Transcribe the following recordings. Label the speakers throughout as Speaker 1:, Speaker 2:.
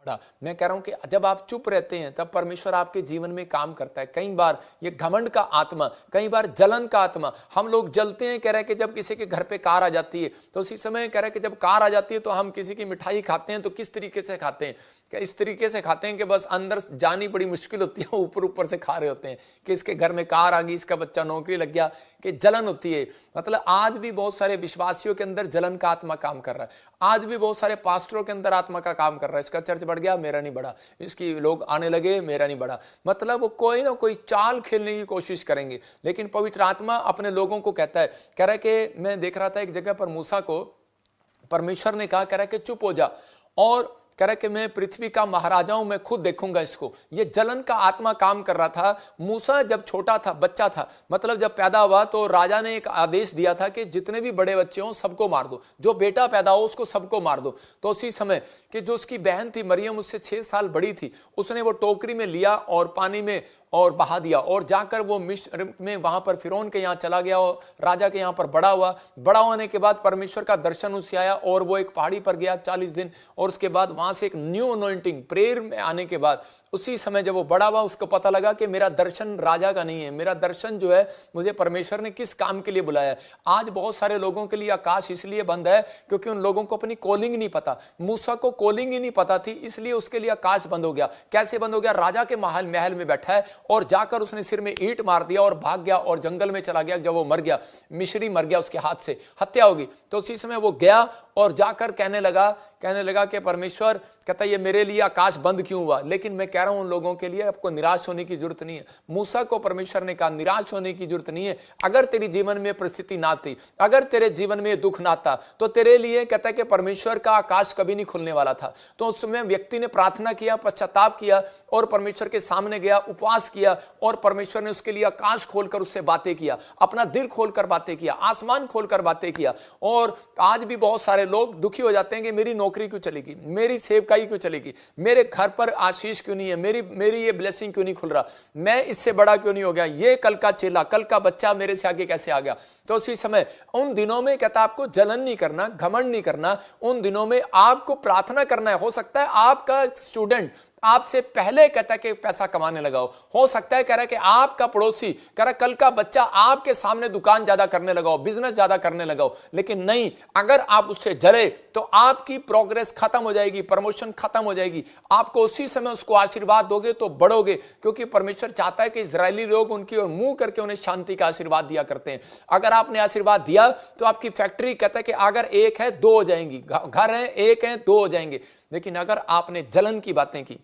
Speaker 1: बड़ा। मैं कह रहा हूं कि जब आप चुप रहते हैं तब परमेश्वर आपके जीवन में काम करता है। कई बार ये घमंड का आत्मा, कई बार जलन का आत्मा, हम लोग जलते हैं। कह रहे हैं कि जब किसी के घर पे कार आ जाती है तो उसी समय कह रहे हैं कि जब कार आ जाती है तो हम किसी की मिठाई खाते हैं तो किस तरीके से खाते हैं, क्या इस तरीके से खाते हैं कि बस अंदर जानी बड़ी मुश्किल होती है, ऊपर ऊपर से खा रहे होते हैं कि इसके घर में कार आ गई, इसका बच्चा नौकरी लग गया, कि जलन होती है। मतलब आज भी बहुत सारे विश्वासियों के अंदर जलन का आत्मा काम कर रहा है। आज भी बहुत सारे पास्टरों के अंदर आत्मा का काम कर रहा है। इसका चर्च बढ़ गया, मेरा नहीं बढ़ा, इसकी लोग आने लगे, मेरा नहीं बढ़ा। मतलब वो कोई ना कोई चाल खेलने की कोशिश करेंगे। लेकिन पवित्र आत्मा अपने लोगों को कहता है, कह रहा है कि मैं देख रहा था एक जगह पर मूसा को परमेश्वर ने कहा, कह रहा है कि चुप हो जा, और कह रहा कि मैं पृथ्वी का महाराजा हूं, मैं खुद देखूंगा इसको। ये जलन का आत्मा काम कर रहा था। मूसा जब छोटा था, बच्चा था, मतलब जब पैदा हुआ तो राजा ने एक आदेश दिया था कि जितने भी बड़े बच्चे हों सबको मार दो, जो बेटा पैदा हो उसको सबको मार दो। तो उसी समय कि जो उसकी बहन थी मरियम, उससे 6 साल बड़ी थी, उसने वो टोकरी में लिया और पानी में और बहा दिया, और जाकर वो मिस्र में वहां पर फिरौन के यहाँ चला गया और राजा के यहाँ पर बड़ा हुआ। बड़ा होने के बाद परमेश्वर का दर्शन उससे आया और वो एक पहाड़ी पर गया 40 दिन, और उसके बाद वहां से एक न्यू अनॉइंटिंग प्रेयर में आने के बाद उसी समय जब वो बड़ा हुआ उसको पता लगा कि मेरा दर्शन राजा का नहीं है, मेरा दर्शन जो है मुझे परमेश्वर ने किस काम के लिए बुलाया है। आज बहुत सारे लोगों के लिए आकाश इसलिए बंद है क्योंकि उन लोगों को अपनी कॉलिंग नहीं पता। मूसा को कॉलिंग ही नहीं पता थी, इसलिए उसके लिए आकाश बंद हो गया। कैसे बंद हो गया? राजा के महल में बैठा है और जाकर उसने सिर में ईंट मार दिया और भाग गया और जंगल में चला गया। जब वो मर गया, मिस्री मर गया, उसके हाथ से हत्या होगी, तो उसी समय वो गया और जाकर कहने लगा कि परमेश्वर, कहता ये मेरे लिए आकाश बंद क्यों हुआ? लेकिन मैं कह रहा हूं उन लोगों के लिए आपको निराश होने की जरूरत नहीं है। मूसा को परमेश्वर ने कहा निराश होने की जरूरत नहीं है। अगर तेरे जीवन में परिस्थिति ना थी, अगर तेरे जीवन में दुख ना था, तो तेरे लिए कहता है कि परमेश्वर का आकाश कभी नहीं खुलने वाला था। तो उस समय व्यक्ति ने प्रार्थना किया, पश्चाताप किया और परमेश्वर के सामने गया, उपवास किया, और परमेश्वर ने उसके लिए आकाश खोलकर उससे बातें किया, अपना दिल खोलकर बातें किया, आसमान खोलकर बातें किया। और आज भी बहुत सारे लोग दुखी हो जाते हैं कि मेरी नौकरी क्यों चलेगी, मेरी सेवकाई क्यों चलेगी, मेरे घर पर आशीष क्यों नहीं है, मेरी ये ब्लेसिंग क्यों नहीं खुल रहा, मैं इससे बड़ा क्यों नहीं हो गया, ये कल का चेला, कल का बच्चा मेरे से आगे कैसे आ गया। तो उसी समय उन दिनों में कहता आपको जलन नहीं करना, घमंड नहीं करना। उन दिनों में आपको प्रार्थना करना है। हो सकता है आपका स्टूडेंट आपसे पहले कहता है कि पैसा कमाने लगाओ, हो सकता है कह रहा है कि आपका पड़ोसी कह रहा है कल का बच्चा आपके सामने दुकान ज्यादा करने लगाओ, बिजनेस ज्यादा करने लगाओ। लेकिन नहीं, अगर आप उससे जले तो आपकी प्रोग्रेस खत्म हो जाएगी, प्रमोशन खत्म हो जाएगी। आपको उसी समय उसको आशीर्वाद दोगे तो बढ़ोगे, क्योंकि परमेश्वर चाहता है कि इजरायली लोग उनकी ओर मुंह करके उन्हें शांति का आशीर्वाद दिया करते हैं। अगर आपने आशीर्वाद दिया तो आपकी फैक्ट्री कहता है कि अगर एक है दो हो जाएंगी, घर है एक है दो हो जाएंगे। लेकिन अगर आपने जलन की बातें की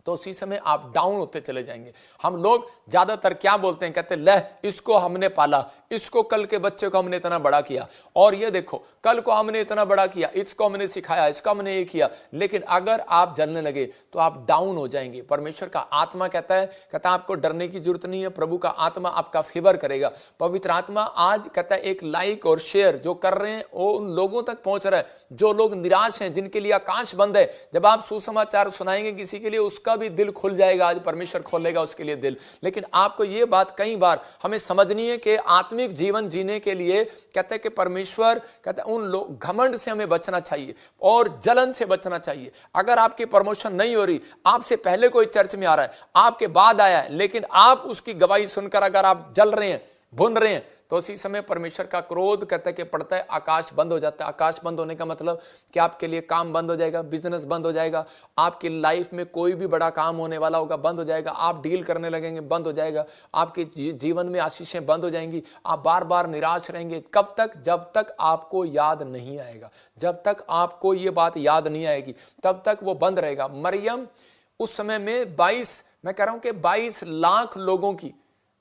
Speaker 1: तो उसी समय आप डाउन होते चले जाएंगे। हम लोग ज्यादातर क्या बोलते हैं, कहते हैं ले इसको हमने पाला, इसको कल के बच्चे को हमने इतना बड़ा किया, और ये देखो कल को हमने इतना बड़ा किया, इसको हमने सिखाया, इसको हमने ये किया। लेकिन अगर आप जलने लगे तो आप डाउन हो जाएंगे। परमेश्वर का आत्मा कहता है आपको डरने की जरूरत नहीं है, प्रभु का आत्मा आपका फेवर करेगा। पवित्र आत्मा आज कहता है एक लाइक और शेयर जो कर रहे हैं वो उन लोगों तक पहुंच रहा है जो लोग निराश हैं, जिनके लिए आकाश बंद है। जब आप सुसमाचार सुनाएंगे किसी के लिए, उसका भी दिल खुल जाएगा। आज परमेश्वर खोलेगा उसके लिए दिल। लेकिन आपको यह बात कई बार हमें समझनी है कि आत्मिक जीवन जीने के लिए कहते हैं कि परमेश्वर कहते हैं उन लोग घमंड से हमें बचना चाहिए और जलन से बचना चाहिए। अगर आपकी प्रमोशन नहीं हो रही, आपसे पहले कोई चर्च में आ रहा है, आपके बाद आया है, लेकिन आप उसकी गवाही सुनकर अगर आप जल रहे हैं, भुन रहे हैं, तो उसी समय परमेश्वर का क्रोध कहते कि पड़ता है, आकाश बंद हो जाता है। आकाश बंद होने का मतलब कि आपके लिए काम बंद हो जाएगा, बिजनेस बंद हो जाएगा, आपकी लाइफ में कोई भी बड़ा काम होने वाला होगा बंद हो जाएगा, आप डील करने लगेंगे बंद हो जाएगा, आपके जीवन में आशीषें बंद हो जाएंगी, आप बार बार निराश रहेंगे। कब तक? जब तक आपको याद नहीं आएगा, जब तक आपको ये बात याद नहीं आएगी तब तक वो बंद रहेगा। मरियम उस समय में 22 लाख लोगों की,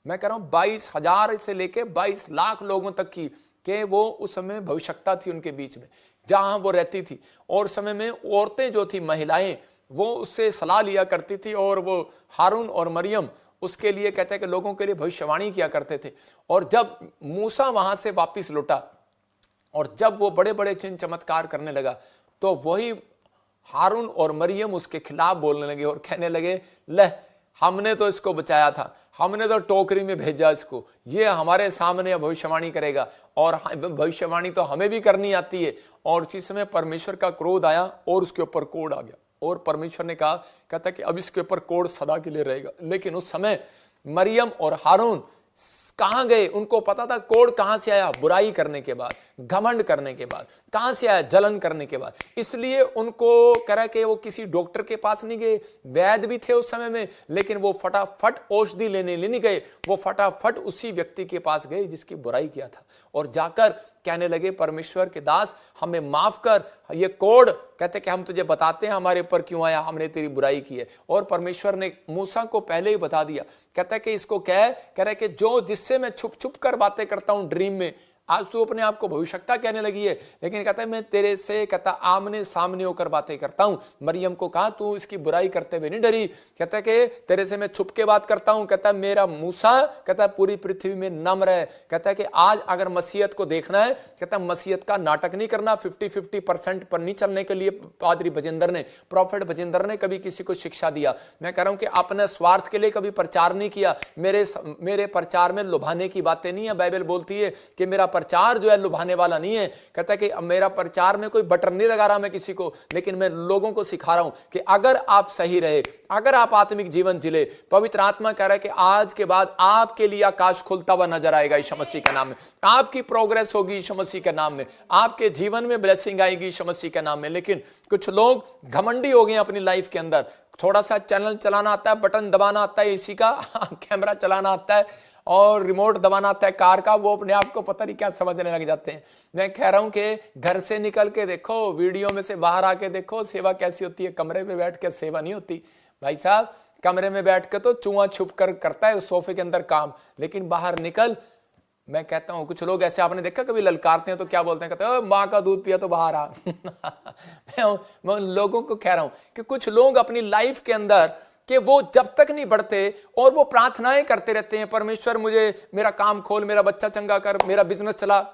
Speaker 1: मैं कह रहा हूं 22,000 से लेके 22 लाख लोगों तक की कि वो उस समय भविष्यता थी उनके बीच में जहां वो रहती थी। और समय में औरतें जो थी, महिलाएं, वो उससे सलाह लिया करती थी और वो हारून और मरियम उसके लिए कहते हैं कि लोगों के लिए भविष्यवाणी किया करते थे। और जब मूसा वहां से वापिस लौटा और जब वो बड़े बड़े चिन्ह चमत्कार करने लगा तो वही हारून और मरियम उसके खिलाफ बोलने लगे और कहने लगे ले हमने तो इसको बचाया था, हमने तो टोकरी में भेजा इसको, ये हमारे सामने भविष्यवाणी करेगा और भविष्यवाणी तो हमें भी करनी आती है। और उसी समय परमेश्वर का क्रोध आया और उसके ऊपर कोढ़ आ गया। और परमेश्वर ने कहा, कहता कि अब इसके ऊपर कोड सदा के लिए रहेगा। लेकिन उस समय मरियम और हारून कहां गए? उनको पता था कोड कहां से आया, बुराई करने के बाद, घमंड करने के बाद। कहां से आया? जलन करने के बाद। इसलिए उनको कह रहा कि वो किसी डॉक्टर के पास नहीं गए, वैद्य भी थे उस समय में, लेकिन वो फटाफट औषधि लेने नहीं गए, वो फटाफट उसी व्यक्ति के पास गए जिसकी बुराई किया था, और जाकर कहने लगे, परमेश्वर के दास हमें माफ कर, ये कोड कहते कि हम तुझे बताते हैं हमारे ऊपर क्यों आया, हमने तेरी बुराई की है। और परमेश्वर ने मूसा को पहले ही बता दिया, कहता है कि इसको कह रहा है कि जो जिससे मैं छुप छुप कर बातें करता हूं ड्रीम में, आज तू अपने आप को भविष्यवक्ता कहने लगी है, लेकिन कहता है मैं तेरे से कहता आमने सामने होकर बातें करता हूं। मरियम को कहा तू इसकी बुराई करते हुए नहीं डरी, कहता है कि तेरे से मैं छुप के बात करता हूं, कहता है मेरा मूसा कहता है पूरी पृथ्वी में नम्र है। कहता है कि आज अगर मसीहत को देखना है, कहता है मसीहत का नाटक नहीं करना, 50-50% पर नहीं चलने के लिए पादरी बजिंदर ने, प्रॉफिट बजिंदर ने कभी किसी को शिक्षा दिया। मैं कह रहा हूं कि अपने स्वार्थ के लिए कभी प्रचार नहीं किया, मेरे प्रचार में लुभाने की बातें नहीं है। बाइबल बोलती है कि मेरा प्रचार जो है लुभाने वाला नहीं है। कहता है कि मेरा प्रचार में कोई बटन नहीं लगा रहा मैं किसी को, लेकिन मैं लोगों को सिखा रहा हूं कि अगर आप सही रहे, अगर आप आत्मिक जीवन जिले, पवित्र आत्मा कह रहा है कि आज के बाद आपके लिए आकाश खुलता हुआ नजर आएगा यीशु मसीह के नाम में, आपकी प्रोग्रेस होगी यीशु मसीह के नाम में, आपके जीवन में ब्लेसिंग आएगी यीशु मसीह के नाम में। लेकिन कुछ लोग घमंडी हो गए अपनी लाइफ के अंदर, थोड़ा सा चैनल चलाना आता है, बटन दबाना आता है एसी का, कैमरा चलाना आता है और रिमोट दबाना आता है कार का, वो अपने आप को पता नहीं क्या समझने लग जाते हैं। मैं कह रहा हूं कि घर से निकल के देखो, वीडियो में से बाहर आके देखो सेवा कैसी होती है। कमरे में बैठ के सेवा नहीं होती भाई साहब, कमरे में बैठ के तो चूहा छुप कर करता है सोफे के अंदर काम, लेकिन बाहर निकल। मैं कहता हूं कुछ लोग ऐसे, आपने देखा कभी ललकारते हैं तो क्या बोलते हैं, कहते हैं माँ का दूध पिया तो बाहर आ। मैं उन लोगों को कह रहा हूं कि कुछ लोग अपनी लाइफ के अंदर कि वो जब तक नहीं बढ़ते और वो प्रार्थनाएं करते रहते हैं, परमेश्वर मुझे मेरा काम खोल, मेरा बच्चा चंगा कर, मेरा बिजनेस चला,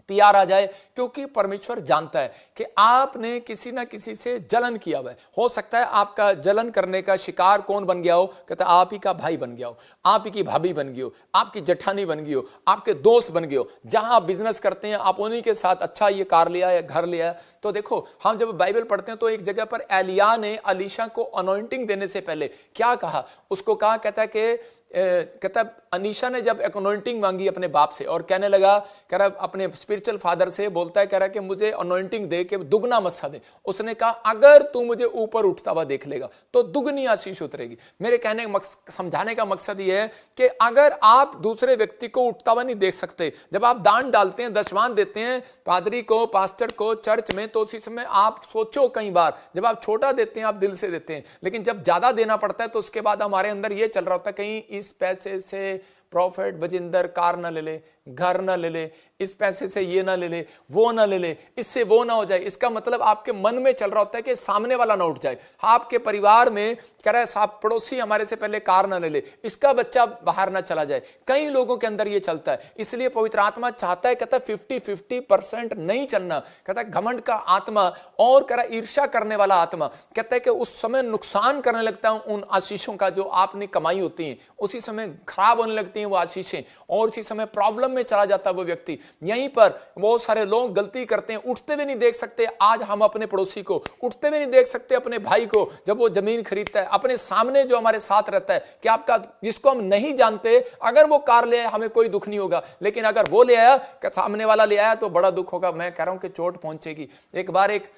Speaker 1: पीआर आ जाए, क्योंकि परमेश्वर जानता है कि आपने किसी ना किसी से जलन किया हुआ है। हो सकता है आपका जलन करने का शिकार कौन बन गया हो, कहता आप ही का भाई बन गया हो, आप ही की भाभी बन गई हो, आपकी जेठानी बन गई हो, आपके दोस्त बन गए हो, जहां आप बिजनेस करते हैं आप उन्हीं के साथ, अच्छा ये कार लिया है, घर लिया है। तो देखो हम जब बाइबल पढ़ते हैं तो एक जगह पर एलिया ने अलीशा को अनॉइंटिंग देने से पहले क्या कहा, उसको कहा, कहता अनीशा ने जब अनॉइंटिंग मांगी अपने बाप से और कहने लगा, कह रहा अपने स्पिरिचुअल फादर से बोलता है, कह रहा कि मुझे अनॉइंटिंग दे के दुगना मस्सा दे। उसने कहा अगर तू मुझे ऊपर उठता हुआ देख लेगा तो दुगनी आशीष उतरेगी। मेरे कहने समझाने का मकसद ये है कि अगर आप दूसरे व्यक्ति को उठता हुआ नहीं देख सकते, जब आप दान डालते हैं, दशवान देते हैं पादरी को, पास्टर को, चर्च में, तो उसी समय आप सोचो कई बार, जब आप छोटा देते हैं आप दिल से देते हैं, लेकिन जब ज्यादा देना पड़ता है तो उसके बाद हमारे अंदर ये चल रहा होता है कहीं इस पैसे से प्रॉफिट बजिंदर कार ना ले ले, घर ना ले ले, इस पैसे से ये ना ले ले, वो ना ले ले, इससे वो ना हो जाए। इसका मतलब आपके मन में चल रहा होता है कि सामने वाला ना उठ जाए। आपके परिवार में कह रहा है साहब पड़ोसी हमारे से पहले कार ना ले ले, इसका बच्चा बाहर ना चला जाए। कई लोगों के अंदर ये चलता है, इसलिए पवित्र आत्मा चाहता है, कहता है 50-50% नहीं चलना। कहता है घमंड का आत्मा और कह रहा ईर्ष्या करने वाला आत्मा, कहता है कि उस समय नुकसान करने लगता है उन आशीषों का जो आपने कमाई होती है, उसी समय खराब होने लगती हैं वो आशीषें, और उसी समय प्रॉब्लम में चला जाता है वो व्यक्ति। यहीं पर बहुत सारे लोग गलती करते हैं, उठते हुए नहीं देख सकते। आज हम अपने पड़ोसी को उठते हुए नहीं देख सकते, अपने भाई को जब वो जमीन खरीदता है, अपने सामने जो हमारे साथ रहता है, कि आपका जिसको हम नहीं जानते, अगर वो कार ले आया हमें कोई दुख नहीं होगा, लेकिन अगर वो ले आया, सामने वाला ले आया तो बड़ा दुख होगा। मैं कह रहा हूं कि चोट पहुंचेगी। एक बार एक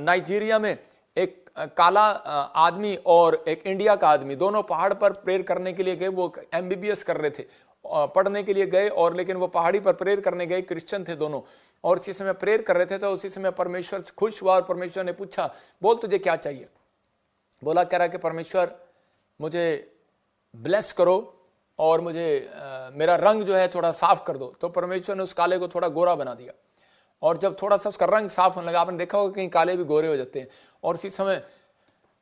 Speaker 1: नाइजीरिया में एक काला आदमी और एक इंडिया का आदमी दोनों पहाड़ पर प्रेयर करने के लिए गए। वो MBBS कर रहे थे, पढ़ने के लिए गए, और लेकिन वो पहाड़ी पर प्रेयर करने गए, क्रिश्चियन थे दोनों, और उसी समय प्रेयर कर रहे थे। तो उसी समय परमेश्वर से खुश हुआ और परमेश्वर ने पूछा, बोल तुझे क्या चाहिए। बोला, कह रहा कि परमेश्वर मुझे ब्लेस करो और मुझे मेरा रंग जो है थोड़ा साफ कर दो। तो परमेश्वर ने उस काले को थोड़ा गोरा बना दिया, और जब थोड़ा सा उसका रंग साफ होने लगा, आपने देखा होगा कहीं काले भी गोरे हो जाते हैं, और उसी समय,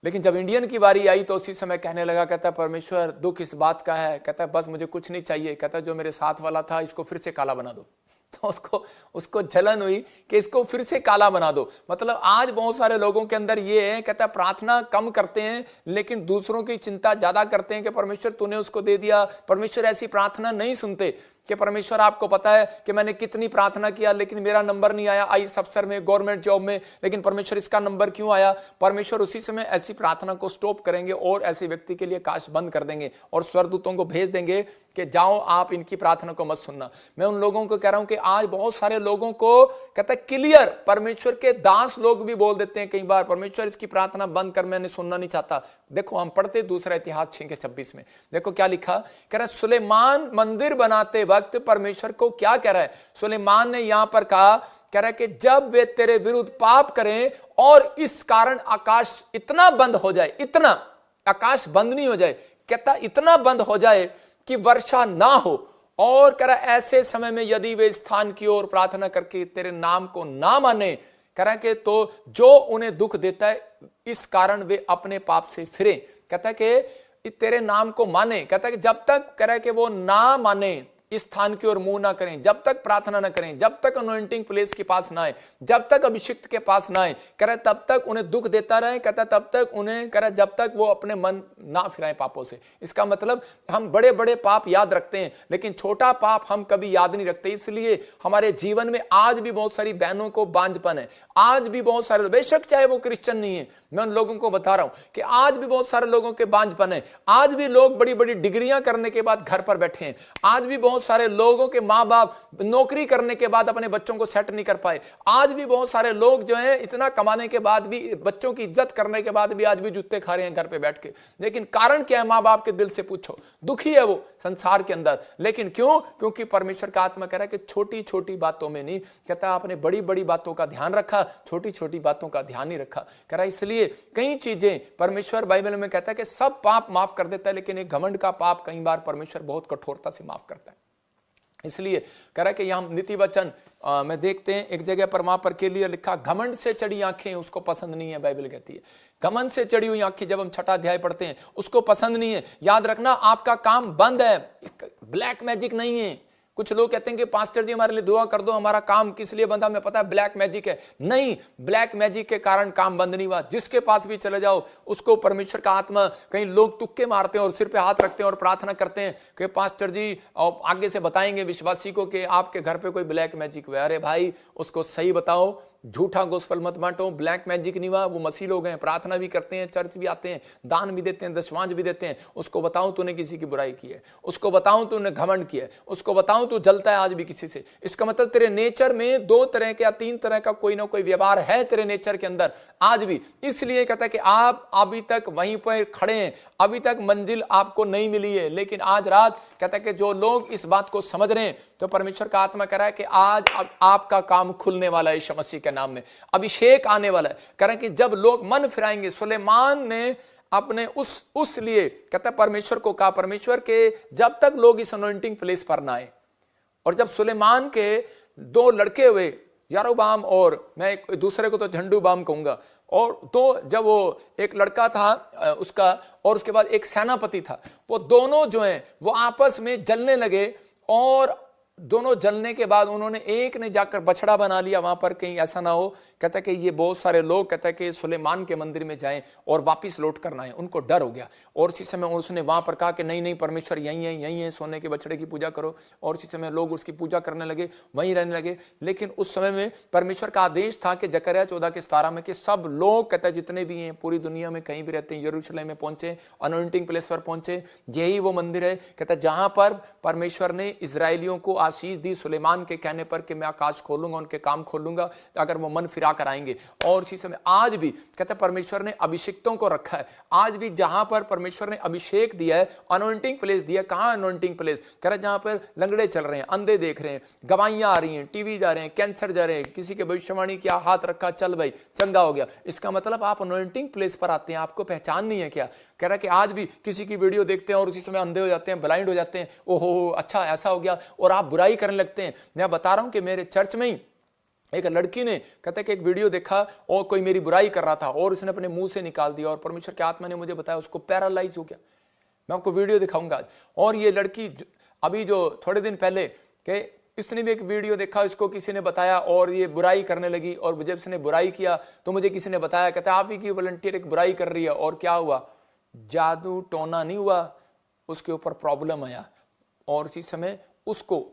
Speaker 1: लेकिन जब इंडियन की बारी आई तो उसी समय कहने लगा, कहता है परमेश्वर दुख इस बात का है, कहता है बस मुझे कुछ नहीं चाहिए, कहता है जो मेरे साथ वाला था इसको फिर से काला बना दो। तो उसको जलन हुई कि इसको फिर से काला बना दो। मतलब आज बहुत सारे लोगों के अंदर ये है, कहता है प्रार्थना कम करते हैं लेकिन दूसरों की चिंता ज्यादा करते हैं कि परमेश्वर तूने उसको दे दिया। परमेश्वर ऐसी प्रार्थना नहीं सुनते। कि परमेश्वर आपको पता है कि मैंने कितनी प्रार्थना किया लेकिन मेरा नंबर नहीं आया आईएएस अफसर में, गवर्नमेंट जॉब में, लेकिन परमेश्वर इसका नंबर क्यों आया? परमेश्वर उसी समय ऐसी प्रार्थना को स्टॉप करेंगे और ऐसे व्यक्ति के लिए काश बंद कर देंगे और स्वर्गदूतों को भेज देंगे कि जाओ आप इनकी प्रार्थना को मत सुनना। मैं उन लोगों को कह रहा हूं कि आज बहुत सारे लोगों को कहता है क्लियर, परमेश्वर के दास लोग भी बोल देते हैं कई बार, परमेश्वर इसकी प्रार्थना बंद कर, मैंने सुनना नहीं चाहता। देखो हम पढ़ते दूसरा इतिहास 6:26 में, देखो क्या लिखा, कह रहा है सुलेमान मंदिर बनाते वक्त परमेश्वर को क्या कह रहा है? सुलेमान ने यहां पर कहा, कह रहा है कि जब वे तेरे विरुद्ध पाप करें और इस कारण आकाश इतना बंद हो जाए, इतना आकाश बंद नहीं हो जाए, कहता इतना बंद हो जाए कि वर्षा ना हो, और कह रहा ऐसे समय में यदि वे स्थान की ओर प्रार्थना करके तेरे नाम को ना माने, कह रहा कि तो जो उन्हें दुख देता है इस कारण वे अपने पाप से फिरे। कहता है कि तेरे नाम को माने, कहता है कि जब तक कह रहा है कि वो ना माने, इस स्थान की ओर मुंह ना करें, जब तक प्रार्थना ना करें, जब तक अनॉइंटिंग प्लेस के पास ना आए, जब तक अभिषिक्त के पास ना आए, कह रहा तब तक उन्हें दुख देता रहे, कहता तब तक उन्हें, कह रहा जब तक वो अपने मन ना फिराएं पापों से। इसका मतलब हम बड़े बड़े पाप याद रखते हैं लेकिन छोटा पाप हम कभी याद नहीं रखते। इसलिए हमारे जीवन में आज भी बहुत सारी बहनों को बांझपन है, आज भी बहुत सारे, बेशक चाहे वो क्रिश्चियन नहीं है, मैं उन लोगों को बता रहा हूं कि आज भी बहुत सारे लोगों के बांझपन है, आज भी लोग बड़ी बड़ी डिग्रियां करने के बाद घर पर बैठे हैं, आज भी बहुत सारे लोगों के माँ बाप नौकरी करने के बाद अपने बच्चों को सेट नहीं कर पाए, आज भी बहुत सारे लोग जो हैं इतना कमाने के बाद भी, बच्चों की इज्जत करने के बाद भी आज भी जूते खा रहे हैं घर पे बैठ के। लेकिन कारण क्या है? माँ बाप के दिल से पूछो, दुखी है वो संसार के अंदर। लेकिन क्यों? क्योंकि परमेश्वर का आत्मा कह रहा है कि छोटी छोटी बातों में नहीं, कहता आपने बड़ी बड़ी बातों का ध्यान रखा, छोटी छोटी बातों का ध्यान नहीं रखा। कह रहा इसलिए कई चीजें परमेश्वर बाइबल में कहता है कि सब पाप माफ कर देता है, लेकिन एक घमंड का पाप कई बार परमेश्वर बहुत कठोरता से माफ करता है। इसलिए कह रहा है कि यहां नीति वचन में देखते हैं एक जगह पर, वहां पर के लिए लिखा, घमंड से चढ़ी आंखें उसको पसंद नहीं है। बाइबल कहती है घमंड से चढ़ी हुई आंखें, जब हम 6वां अध्याय पढ़ते हैं, उसको पसंद नहीं है। याद रखना आपका काम बंद है, ब्लैक मैजिक नहीं है। कुछ लोग कहते हैं कि पास्टर जी हमारे लिए दुआ कर दो, हमारा काम किस लिए बंद है? हमें पता है ब्लैक मैजिक है। नहीं, ब्लैक मैजिक के कारण काम बंद नहीं हुआ। जिसके पास भी चले जाओ उसको परमेश्वर का आत्मा, कई लोग तुक्के मारते हैं और सिर पे हाथ रखते हैं और प्रार्थना करते हैं कि पास्टर जी आगे से बताएंगे विश्वासी को कि आपके घर पे कोई ब्लैक मैजिक हुआ। अरे भाई उसको सही बताओ, झूठा गोस्पेल मत बांटो। ब्लैक मैजिक नहीं हुआ, वो मसीह लोग हैं, प्रार्थना भी करते हैं, चर्च भी आते हैं, दान भी देते हैं, दशमांश भी देते हैं। उसको बताऊं तूने किसी की बुराई की है, उसको बताऊं तूने घमंड किया है, उसको बताऊं तू जलता है आज भी किसी से। इसका मतलब तेरे नेचर में 2 तरह के या 3 तरह का कोई ना कोई व्यवहार है तेरे नेचर के अंदर आज भी। इसलिए कहता है कि आप अभी तक वहीं पर खड़े हैं, अभी तक मंजिल आपको नहीं मिली है। लेकिन आज रात कहता है कि जो लोग इस बात को समझ रहे हैं, तो परमेश्वर का आत्मा कह रहा है कि आज अब आपका काम खुलने वाला है यीशु मसीह के नाम में, अभिषेक आने वाला है। कह रहा है कि जब लोग मन फिराएंगे, सुलेमान ने अपने उस लिए कहता है परमेश्वर को कहा, परमेश्वर के जब तक लोग इस अनॉइंटिंग प्लेस पर ना आए, और जब सुलेमान के 2 लड़के हुए, यारोबाम और मैं एक दूसरे को तो झंडूबाम कहूंगा, और तो जब वो एक लड़का था उसका, और उसके बाद एक सेनापति था, वो दोनों जो हैं वो आपस में जलने लगे, और दोनों जलने के बाद उन्होंने, एक ने जाकर बछड़ा बना लिया वहां पर, कहीं ऐसा ना हो कहता है कि ये बहुत सारे लोग कहता है कि सुलेमान के मंदिर में जाएं और वापस लौट करना है। उनको डर हो गया, और उसी समय उसने वहां पर कहा कि नहीं नहीं परमेश्वर यहीं है, सोने के बछड़े की पूजा करो। और उसी समय लोग उसकी पूजा करने लगे, वहीं रहने लगे। लेकिन उस समय में परमेश्वर का आदेश था कि जकरिया 14:17 में कि सब लोग कहता है जितने भी हैं पूरी दुनिया में कहीं भी रहते हैं, यरूशलेम में पहुंचे, अनॉइंटिंग प्लेस पर पहुंचे। यही वो मंदिर है कहता है जहां पर परमेश्वर ने इजराइलियों को आशीष दी सुलेमान के कहने पर कि मैं आकाश खोलूंगा, उनके काम खोलूंगा अगर वो मन फिरा कर आएंगे। और इसी समय आज भी कहते हैं परमेश्वर ने अभिषिक्तों को रखा है। आज भी जहां पर परमेश्वर ने अभिषेक दिया है, अनॉइंटिंग प्लेस दिया, कहां अनॉइंटिंग प्लेस? कह रहा है जहां पर लंगड़े चल रहे हैं, अंधे देख रहे हैं, गवाहियां आ रही हैं, टीवी जा रहे हैं, कैंसर जा रहे हैं, किसी के भविष्यवाणी किया, हाथ रखा, चल भाई चंगा हो गया। इसका मतलब आप अनॉइंटिंग प्लेस पर आते हैं, आपको पहचान नहीं है क्या? कह रहा है कि आज भी किसी की वीडियो देखते हैं और उसी समय अंधे हो जाते हैं, ब्लाइंड हो जाते हैं, ओहो अच्छा ऐसा हो गया, और आप बुराई करने लगते हैं। मैं बता रहा हूं कि मेरे चर्च में ही एक लड़की ने कहता है कि एक वीडियो देखा और कोई मेरी बुराई कर रहा था और उसने अपने मुंह से निकाल दिया, और परमेश्वर के आत्मा ने मुझे बताया उसको पैरालाइज हो गया। मैं आपको वीडियो दिखाऊंगा आज। और ये लड़की अभी जो थोड़े दिन पहले के इसने भी एक वीडियो देखा, इसको किसी ने बताया और ये बुराई करने लगी, और जब इसने बुराई किया तो मुझे किसी ने बताया, कहता है आप ही की वॉलंटियर एक बुराई कर रही है। और क्या हुआ? जादू टोना नहीं हुआ, उसके ऊपर प्रॉब्लम आया। और इसी समय उसको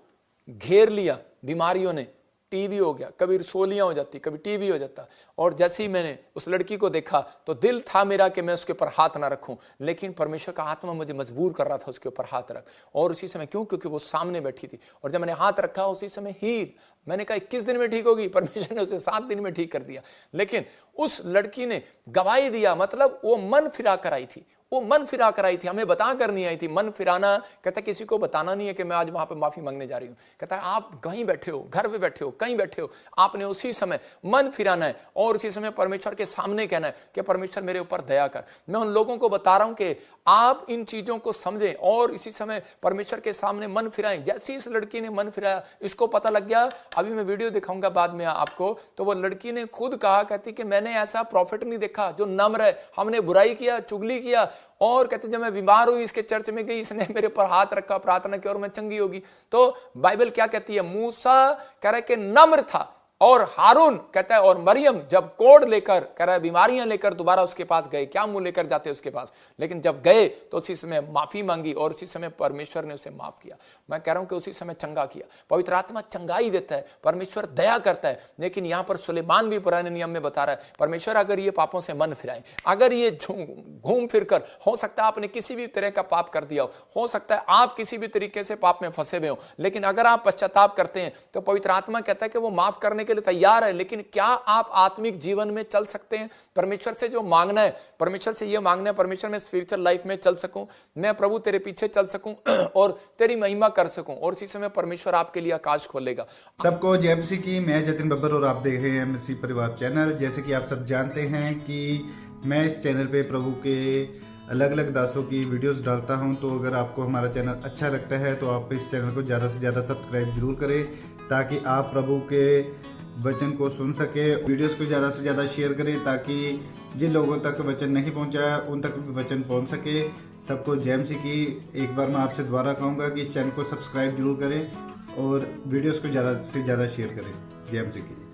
Speaker 1: घेर लिया बीमारियों ने, टीबी हो गया, कभी रसोलियाँ हो जाती, कभी टीबी हो जाता। और जैसे ही मैंने उस लड़की को देखा तो दिल था मेरा कि मैं उसके ऊपर हाथ ना रखूं, लेकिन परमेश्वर का आत्मा मुझे मजबूर कर रहा था उसके ऊपर हाथ रख। और उसी समय क्योंकि वो सामने बैठी थी, और जब मैंने हाथ रखा उसी समय ही मैंने कहा 21 दिन में ठीक होगी, परमेश्वर ने उसे 7 दिन में ठीक कर दिया। लेकिन उस लड़की ने गवाही दिया, मतलब वो मन फिरा कर आई थी, वो मन फिरा कर आई थी, हमें बता कर नहीं आई थी। मन फिराना कहता किसी को बताना नहीं है कि मैं आज वहां पे माफी मांगने जा रही हूं। कहता है आप कहीं बैठे हो, घर पे बैठे हो, कहीं बैठे हो, आपने उसी समय मन फिराना है और उसी समय परमेश्वर के सामने कहना है कि परमेश्वर मेरे ऊपर दया कर। मैं उन लोगों को बता रहा हूं कि आप इन चीजों को समझें और इसी समय परमेश्वर के सामने मन फिराएं। जैसे इस लड़की ने मन फिराया, इसको पता लग गया, अभी मैं वीडियो दिखाऊंगा बाद में आपको, तो वो लड़की ने खुद कहा, कहती कि मैंने ऐसा प्रॉफिट नहीं देखा जो नम्र है, हमने बुराई किया, चुगली किया, और कहते जब मैं बीमार हुई इसके चर्च में गई, इसने मेरे पर हाथ रखा, प्रार्थना की और मैं चंगी होगी। तो बाइबल क्या कहती है, मूसा कह रहा है कि नम्र था, और हारून कहता है और मरियम जब कोड लेकर कह रहा है बीमारियां लेकर दोबारा उसके पास गए, क्या मुंह लेकर जाते उसके पास, लेकिन जब गए तो उसी समय माफी मांगी और उसी समय परमेश्वर ने उसे माफ किया। मैं कह रहा हूं कि उसी समय चंगा किया। पवित्र आत्मा चंगाई देता है, परमेश्वर दया करता है। लेकिन यहां पर सुलेमान भी पुराने नियम में बता रहा है, परमेश्वर अगर ये पापों से मन फिराए, अगर ये घूम फिर कर, हो सकता है आपने किसी भी तरह का पाप कर दिया हो सकता है आप किसी भी तरीके से पाप में फंसे हुए हो, लेकिन अगर आप पश्चाताप करते हैं तो पवित्र आत्मा कहता है कि वो माफ करने के लिए तैयार है। लेकिन क्या आप आत्मिक जीवन में चल सकते हैं? परमेश्वर से जो मांगना है, परमेश्वर से ये मांगना है, परमेश्वर मैं स्पिरिचुअल लाइफ में चल सकूं, मैं प्रभु तेरे पीछे चल सकूं और तेरी महिमा कर सकूं, और इसी समय परमेश्वर आपके लिए आकाश खोलेगा।
Speaker 2: सबको जय मसीह की, मैं जतिन बब्बर और आप देख रहे हैं मसीह परिवार चैनल। जैसे कि आप सब जानते हैं कि मैं इस चैनल पे प्रभु के अलग अलग दासों की वीडियोस डालता हूं, तो अगर आपको हमारा चैनल अच्छा लगता है तो आप इस चैनल को ज़्यादा से ज़्यादा सब्सक्राइब जरूर करें, ताकि आप प्रभु के वचन को सुन सके। वीडियोस को ज़्यादा से ज़्यादा शेयर करें ताकि जिन लोगों तक वचन नहीं पहुंचा है उन तक भी वचन पहुंच सके। सबको जय मसीह की। एक बार मैं आपसे दोबारा कहूँगा कि इस चैनल को सब्सक्राइब जरूर करें और वीडियोस को ज़्यादा से ज़्यादा शेयर करें। जय मसीह की।